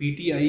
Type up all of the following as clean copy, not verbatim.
PTI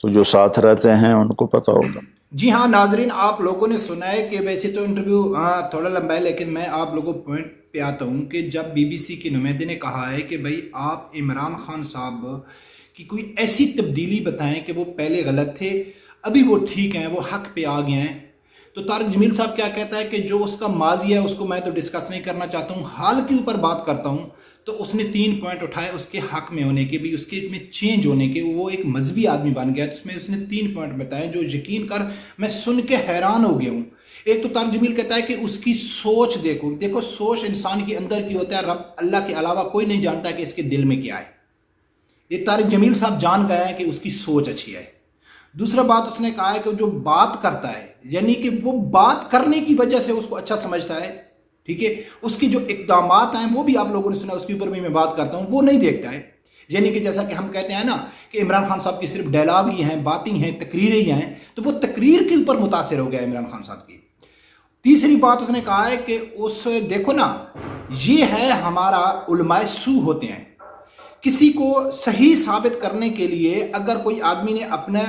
تو جو ساتھ رہتے ہیں ان کو پتہ ہوگا۔ جی ہاں ناظرین، آپ لوگوں نے سنا ہے کہ ویسے تو انٹرویو تھوڑا لمبا ہے، لیکن میں آپ لوگوں کو پوائنٹ پہ آتا ہوں کہ جب بی بی سی کے نمائندے نے کہا ہے کہ بھائی آپ عمران خان صاحب کی کوئی ایسی تبدیلی بتائیں کہ وہ پہلے غلط تھے ابھی وہ ٹھیک ہیں، وہ حق پہ آ گئے ہیں، تو طارق جمیل صاحب کیا کہتا ہے کہ جو اس کا ماضی ہے اس کو میں تو ڈسکس نہیں کرنا چاہتا ہوں، حال کے اوپر بات کرتا ہوں۔ تو اس نے 3 پوائنٹ اٹھائے اس کے حق میں ہونے کے بھی، اس کے میں چینج ہونے کے، وہ ایک مذہبی آدمی بن گیا، تو اس میں اس نے 3 پوائنٹ بتائے جو یقین کر میں سن کے حیران ہو گیا ہوں۔ ایک تو طارق جمیل کہتا ہے کہ اس کی سوچ دیکھو سوچ انسان کے اندر کی ہوتا ہے، رب اللہ کے علاوہ کوئی نہیں جانتا کہ اس کے دل میں کیا ہے۔ یہ طارق جمیل صاحب جان گیا ہے کہ اس کی سوچ اچھی ہے۔ دوسرا بات اس نے کہا ہے کہ جو بات کرتا ہے، یعنی کہ وہ بات کرنے کی وجہ سے اس کو اچھا سمجھتا ہے، ٹھیک ہے، اس کی جو اقدامات ہیں وہ بھی آپ لوگوں نے سنا، اس کے اوپر بھی میں بات کرتا ہوں، وہ نہیں دیکھتا ہے۔ یعنی کہ جیسا کہ ہم کہتے ہیں نا کہ عمران خان صاحب کی صرف ڈائلاگ ہی ہیں، باتیں ہیں، تقریریں ہی ہیں، تو وہ تقریر کے اوپر متاثر ہو گیا عمران خان صاحب کی۔ تیسری بات اس نے کہا ہے کہ دیکھو نا، یہ ہے ہمارا علماء سو ہوتے ہیں، کسی کو صحیح ثابت کرنے کے لیے اگر کوئی آدمی نے اپنا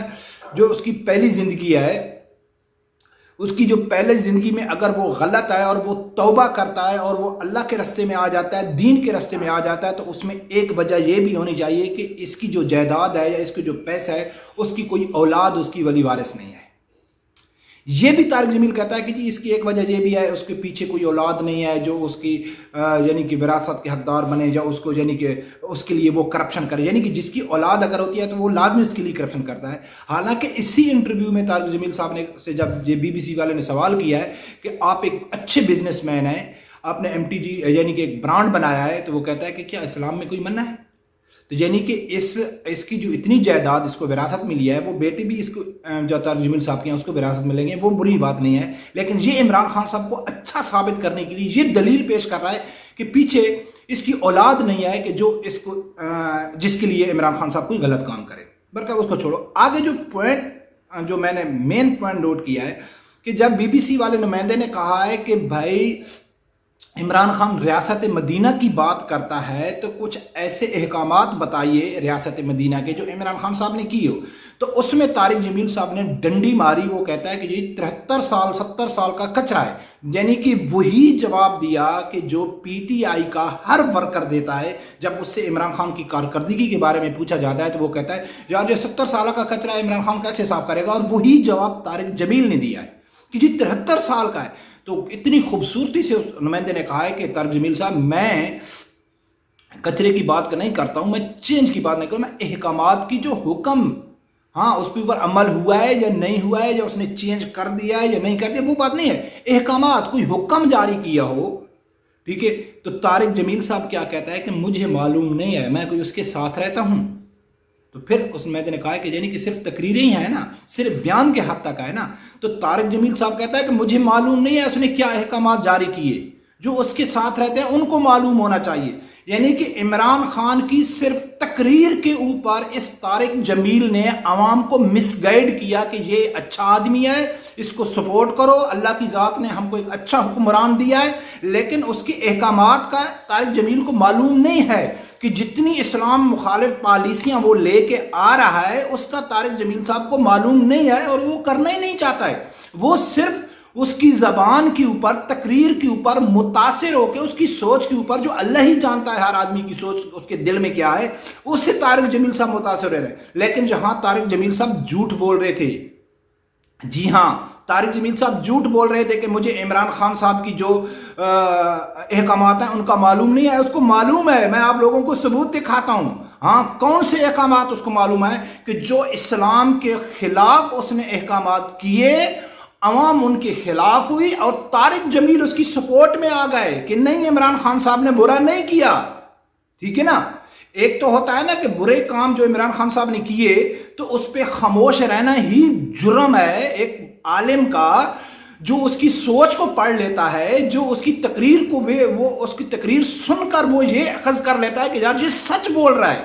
جو اس کی پہلی زندگی ہے، اس کی جو پہلے زندگی میں اگر وہ غلط ہے اور وہ توبہ کرتا ہے اور وہ اللہ کے راستے میں آ جاتا ہے، دین کے راستے میں آ جاتا ہے، تو اس میں ایک وجہ یہ بھی ہونی چاہیے کہ اس کی جو جائیداد ہے یا اس کی جو پیسہ ہے اس کی کوئی اولاد اس کی ولی وارث نہیں ہے۔ یہ بھی طارق جمیل کہتا ہے کہ جی اس کی ایک وجہ یہ بھی ہے، اس کے پیچھے کوئی اولاد نہیں ہے جو اس کی یعنی کہ وراثت کے حقدار بنے، یا اس کو یعنی کہ اس کے لیے وہ کرپشن کرے، یعنی کہ جس کی اولاد اگر ہوتی ہے تو وہ لازمی اس کے لیے کرپشن کرتا ہے۔ حالانکہ اسی انٹرویو میں طارق جمیل صاحب نے سے جب یہ بی بی سی والے نے سوال کیا ہے کہ آپ ایک اچھے بزنس مین ہیں، آپ نے MTG یعنی کہ ایک برانڈ بنایا ہے، تو وہ کہتا ہے کہ کیا اسلام میں کوئی منع ہے؟ تو یعنی کہ اس کی جو اتنی جائیداد اس کو وراثت ملی ہے، وہ بیٹے بھی اس کو جو طارق جمیل صاحب کے ہیں اس کو وراثت ملیں گے، وہ بری بات نہیں ہے، لیکن یہ عمران خان صاحب کو اچھا ثابت کرنے کے لیے یہ دلیل پیش کر رہا ہے کہ پیچھے اس کی اولاد نہیں ہے کہ جو اس کو جس کے لیے عمران خان صاحب کوئی غلط کام کرے۔ برکہ اس کو چھوڑو، آگے جو پوائنٹ جو میں نے مین پوائنٹ نوٹ کیا ہے کہ جب بی بی سی والے نمائندے نے کہا ہے کہ بھائی عمران خان ریاست مدینہ کی بات کرتا ہے تو کچھ ایسے احکامات بتائیے ریاست مدینہ کے جو عمران خان صاحب نے کی ہو، تو اس میں طارق جمیل صاحب نے ڈنڈی ماری، وہ کہتا ہے کہ یہ 73 سال 70 سال کا کچرا ہے، یعنی کہ وہی جواب دیا کہ جو PTI کا ہر ورکر دیتا ہے جب اس سے عمران خان کی کارکردگی کے بارے میں پوچھا جاتا ہے تو وہ کہتا ہے یار یہ 70 سال کا کچرا ہے، عمران خان کیسے صاف کرے گا، اور وہی جواب طارق جمیل نے دیا ہے کہ جی 73 سال کا ہے۔ تو اتنی خوبصورتی سے اس نمائندے نے کہا ہے کہ طارق جمیل صاحب میں کچرے کی بات نہیں کرتا ہوں، میں چینج کی بات نہیں کرتا ہوں، میں احکامات کی جو حکم ہاں اس کے اوپر عمل ہوا ہے یا نہیں ہوا ہے، یا اس نے چینج کر دیا ہے یا نہیں کر دیا، وہ بات نہیں ہے، احکامات کوئی حکم جاری کیا ہو، ٹھیک ہے۔ تو طارق جمیل صاحب کیا کہتا ہے کہ مجھے معلوم نہیں ہے، میں کوئی اس کے ساتھ رہتا ہوں، تو پھر اس میں نے کہا کہ یعنی کہ صرف تقریریں ہی ہیں نا، صرف بیان کے حد تک ہے نا، تو طارق جمیل صاحب کہتا ہے کہ مجھے معلوم نہیں ہے اس نے کیا احکامات جاری کیے، جو اس کے ساتھ رہتے ہیں ان کو معلوم ہونا چاہیے۔ یعنی کہ عمران خان کی صرف تقریر کے اوپر اس طارق جمیل نے عوام کو مس گائیڈ کیا کہ یہ اچھا آدمی ہے، اس کو سپورٹ کرو، اللہ کی ذات نے ہم کو ایک اچھا حکمران دیا ہے، لیکن اس کے احکامات کا طارق جمیل کو معلوم نہیں ہے کہ جتنی اسلام مخالف پالیسیاں وہ لے کے آ رہا ہے اس کا طارق جمیل صاحب کو معلوم نہیں ہے، اور وہ کرنا ہی نہیں چاہتا ہے، وہ صرف اس کی زبان کے اوپر تقریر کے اوپر متاثر ہو کے اس کی سوچ کے اوپر، جو اللہ ہی جانتا ہے ہر آدمی کی سوچ اس کے دل میں کیا ہے، اس سے طارق جمیل صاحب متاثر رہ رہے ہیں۔ لیکن جہاں طارق جمیل صاحب جھوٹ بول رہے تھے، جی ہاں طارق جمیل صاحب جھوٹ بول رہے تھے کہ مجھے عمران خان صاحب کی جو احکامات ہیں ان کا معلوم نہیں ہے، اس کو معلوم ہے، میں آپ لوگوں کو ثبوت دکھاتا ہوں۔ ہاں کون سے احکامات اس کو معلوم ہے کہ جو اسلام کے خلاف اس نے احکامات کیے، عوام ان کے خلاف ہوئی، اور طارق جمیل اس کی سپورٹ میں آ گئے کہ نہیں عمران خان صاحب نے برا نہیں کیا، ٹھیک ہے نا۔ ایک تو ہوتا ہے نا کہ برے کام جو عمران خان صاحب نے کیے تو اس پہ خاموش رہنا ہی جرم ہے ایک عالم کا، جو اس کی سوچ کو پڑھ لیتا ہے، جو اس کی تقریر کو وہ اس کی تقریر سن کر وہ یہ اخذ کر لیتا ہے کہ یار یہ سچ بول رہا ہے،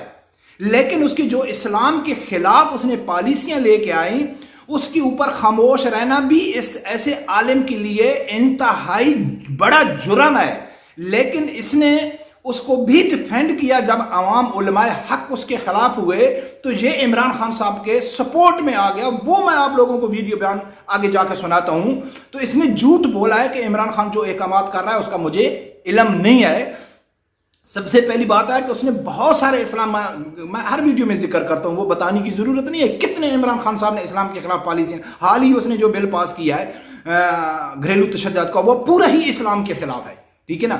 لیکن اس کی جو اسلام کے خلاف اس نے پالیسیاں لے کے آئیں اس کے اوپر خاموش رہنا بھی اس ایسے عالم کے لیے انتہائی بڑا جرم ہے۔ لیکن اس نے اس کو بھی ڈیفینڈ کیا جب عوام علماء حق اس کے خلاف ہوئے تو یہ عمران خان صاحب کے سپورٹ میں آ گیا. وہ میں آپ لوگوں کو ویڈیو بیان آگے جا کے سناتا ہوں. تو اس نے جھوٹ بولا ہے کہ عمران خان جو احکامات کر رہا ہے اس کا مجھے علم نہیں ہے. سب سے پہلی بات ہے کہ اس نے بہت سارے اسلام، میں ہر ویڈیو میں ذکر کرتا ہوں، وہ بتانے کی ضرورت نہیں ہے کتنے عمران خان صاحب نے اسلام کے خلاف پالیسی. حال ہی اس نے جو بل پاس کیا ہے گھریلو تشدد کا، وہ پورا ہی اسلام کے خلاف ہے. ٹھیک ہے نا.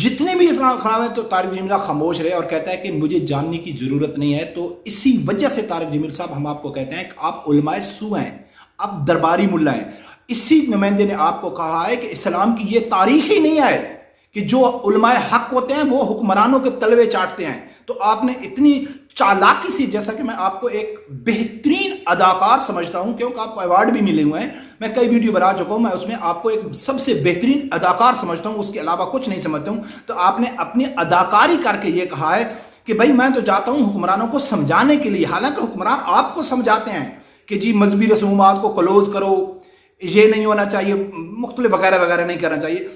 جتنے بھی اسلام کے خلاف ہیں تو طارق جمیل صاحب خاموش رہے اور کہتا ہے کہ مجھے جاننے کی ضرورت نہیں ہے. تو اسی وجہ سے طارق جمیل صاحب ہم آپ کو کہتے ہیں کہ آپ علماء سو ہیں، آپ درباری ملا ہیں. اسی نمائندے نے آپ کو کہا ہے کہ اسلام کی یہ تاریخ ہی نہیں ہے کہ جو علماء حق ہوتے ہیں وہ حکمرانوں کے تلوے چاٹتے ہیں. تو آپ نے اتنی چالاکی سے، جیسا کہ میں آپ کو ایک بہترین اداکار سمجھتا ہوں کیونکہ آپ کو ایوارڈ بھی ملے ہوئے ہیں، میں کئی ویڈیو بنا چکا ہوں، میں اس میں آپ کو ایک سب سے بہترین اداکار سمجھتا ہوں، اس کے علاوہ کچھ نہیں سمجھتا ہوں. تو آپ نے اپنی اداکاری کر کے یہ کہا ہے کہ بھائی میں تو جاتا ہوں حکمرانوں کو سمجھانے کے لیے، حالانکہ حکمران آپ کو سمجھاتے ہیں کہ جی مذہبی رسومات کو کلوز کرو، یہ نہیں ہونا چاہیے، مختلف وغیرہ وغیرہ نہیں کرنا چاہیے.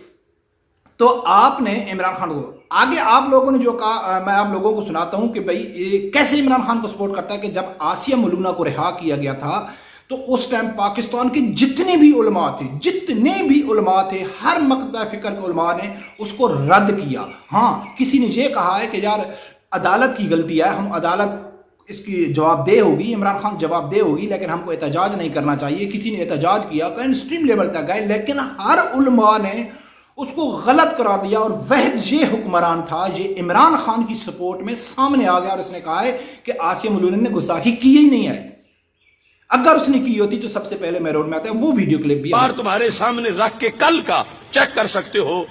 تو آپ نے عمران خان کو آگے آپ لوگوں نے جو کہا، میں آپ لوگوں کو سناتا ہوں کہ بھائی کیسے عمران خان کو سپورٹ کرتا ہے کہ جب آسیہ ملونہ کو رہا کیا گیا تھا تو اس ٹائم پاکستان کے جتنے بھی علماء تھے ہر مقطع فکر کے علماء نے اس کو رد کیا. ہاں کسی نے یہ کہا ہے کہ یار عدالت کی غلطی ہے، ہم عدالت اس کی جواب دہ ہوگی، عمران خان جواب دہ ہوگی، لیکن ہم کو احتجاج نہیں کرنا چاہیے. کسی نے احتجاج کیا، اسٹریم لیول تک گئے، لیکن ہر علماء نے اس کو غلط قرار دیا. اور وحد یہ حکمران تھا، یہ عمران خان کی سپورٹ میں سامنے آ گیا اور اس نے کہا ہے کہ آسیہ ملونہ نے گستاخی کی ہی نہیں ہے. اگر اس نے کی ہوتی تو سب سے پہلے میں روڈ میں آتا ہے. وہ ویڈیو کلپ بھی بار تمہارے سامنے رکھ کے کل کا چیک کر سکتے ہو،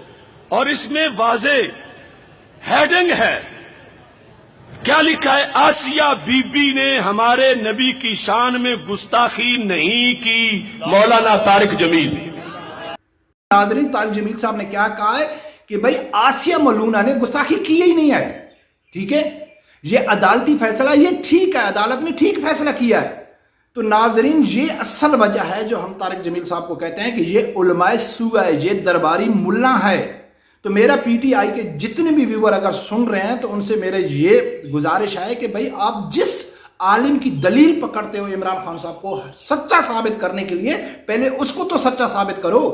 اور اس میں واضح ہیڈنگ ہے. کیا لکھا ہے؟ آسیہ بی بی نے ہمارے نبی کی شان میں گستاخی نہیں کی. مولانا طارق جمیل. ناظرین، طارق جمیل صاحب نے کیا کہا ہے کہ بھائی آسیہ ملونہ نے گستاخی کی ہی نہیں ہے. ٹھیک ہے، یہ عدالتی فیصلہ، یہ ٹھیک ہے، عدالت نے ٹھیک فیصلہ کیا ہے. تو ناظرین یہ اصل وجہ ہے جو ہم طارق جمیل صاحب کو کہتے ہیں کہ یہ علماء سو ہے، یہ درباری ملا ہے. تو میرا پی ٹی آئی کے جتنے بھی ویور اگر سن رہے ہیں تو ان سے میرے یہ گزارش ہے کہ بھائی آپ جس عالم کی دلیل پکڑتے ہو عمران خان صاحب کو سچا ثابت کرنے کے لیے، پہلے اس کو تو سچا ثابت کرو،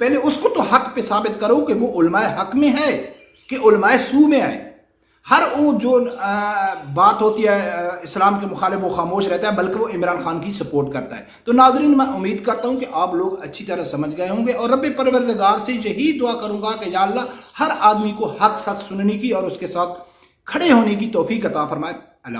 پہلے اس کو تو حق پہ ثابت کرو کہ وہ علماء حق میں ہے کہ علماء سو میں ہے. ہر وہ جو بات ہوتی ہے اسلام کے مخالف وہ خاموش رہتا ہے، بلکہ وہ عمران خان کی سپورٹ کرتا ہے. تو ناظرین میں امید کرتا ہوں کہ آپ لوگ اچھی طرح سمجھ گئے ہوں گے، اور رب پروردگار سے یہی دعا کروں گا کہ یا اللہ ہر آدمی کو حق سچ سننے کی اور اس کے ساتھ کھڑے ہونے کی توفیق عطا فرمائے. اللہ